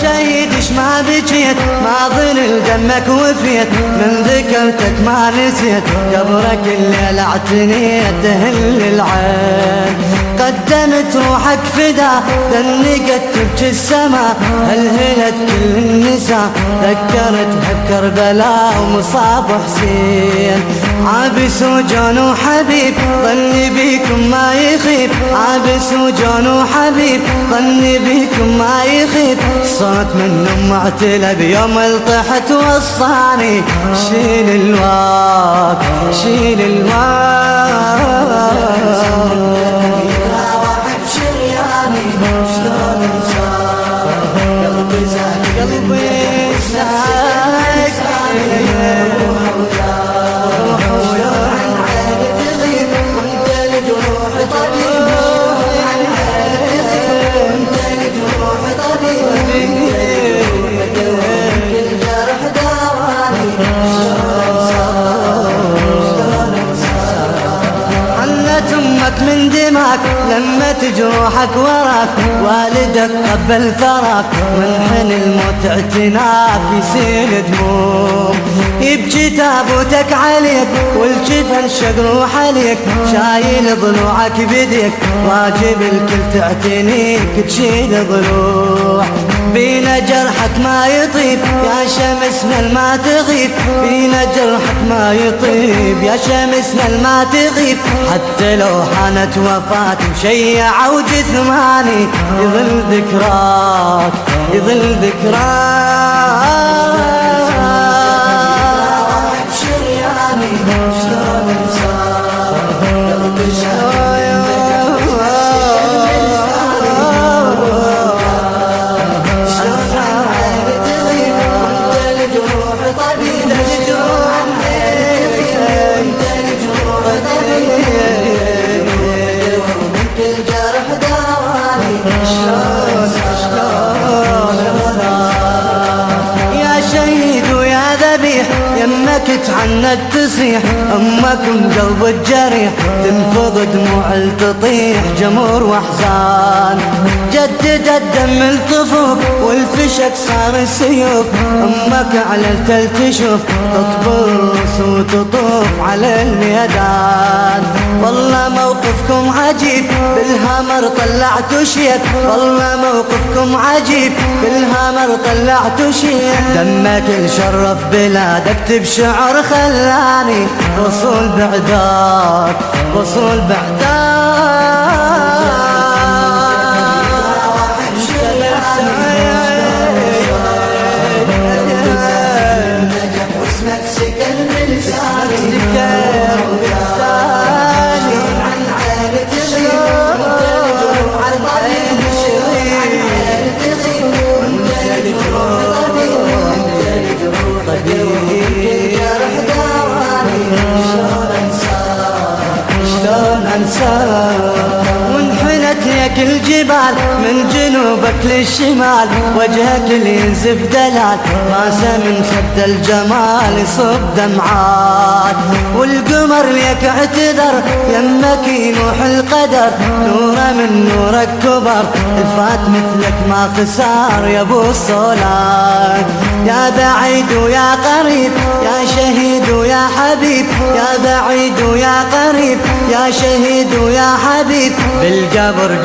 شهيد اش ما بجيت ما ظل دمك وفيت من ذكرتك ما نسيت قبرك الليل اعتنيت تهل العين قدمت روحك فدا دنقت تبكي السما هلهلت كل النساء ذكرتها بكربلاء ومصاب حسين عابس وجون وحبيب ظني بيكم ما يخيب عابس وجون وحبيب ظني بيكم ما يخيب صوت منهم معتلى بيوم الطحت وصاني شيل الواق شيل الواق امك من دماك لمت جروحك وراك والدك قبل ثراك منحن الموت اعتناك يسيل دموع يبكي تابوتك عليك والجفن شق عليك شايل ضلوعك بيديك واجب الكل تعتنيك تشيل ضلوع بينا جرحك ما يطيب يا شمسنا ما تغيب بينا جرحك ما يطيب يا شمسنا ما تغيب حتى لو حانت وفاة مشيع وجثماني يظل ذكراك يظل ذكراك شرياني شلون انساك قلبي يمك تعنت تصيح امك قلب الجريح تنفض دموع تطيح جمر واحزان جدد الدم الطفوف والفشك صار السيوف امك على التل تشوف تطبرس وتطوف على الميدان والله موقفكم عجيب بالهامر طلعتوا شيك والله موقفكم عجيب بالهامر طلعتوا شيك دمك الشرف بلادك اكتب شعر خلاني وصول بعدك وصول بعدك واسمك سكن بلساني عن عين تغيب عن طريق الشريف وانحنت لك الجبال من جنوبك للشمال وجهك اللي ينزف دلال راسه من خد الجمال يصب دمعات والقمر لك اعتذر يمك ينوح القدر نوره من نورك كبر فات مثلك ما خسار يا ابو الصولات يا بعيد ويا قريب يا شهيد ويا حبيب يا بعيد ويا قريب يا شهيد ويا حبيب بالقبر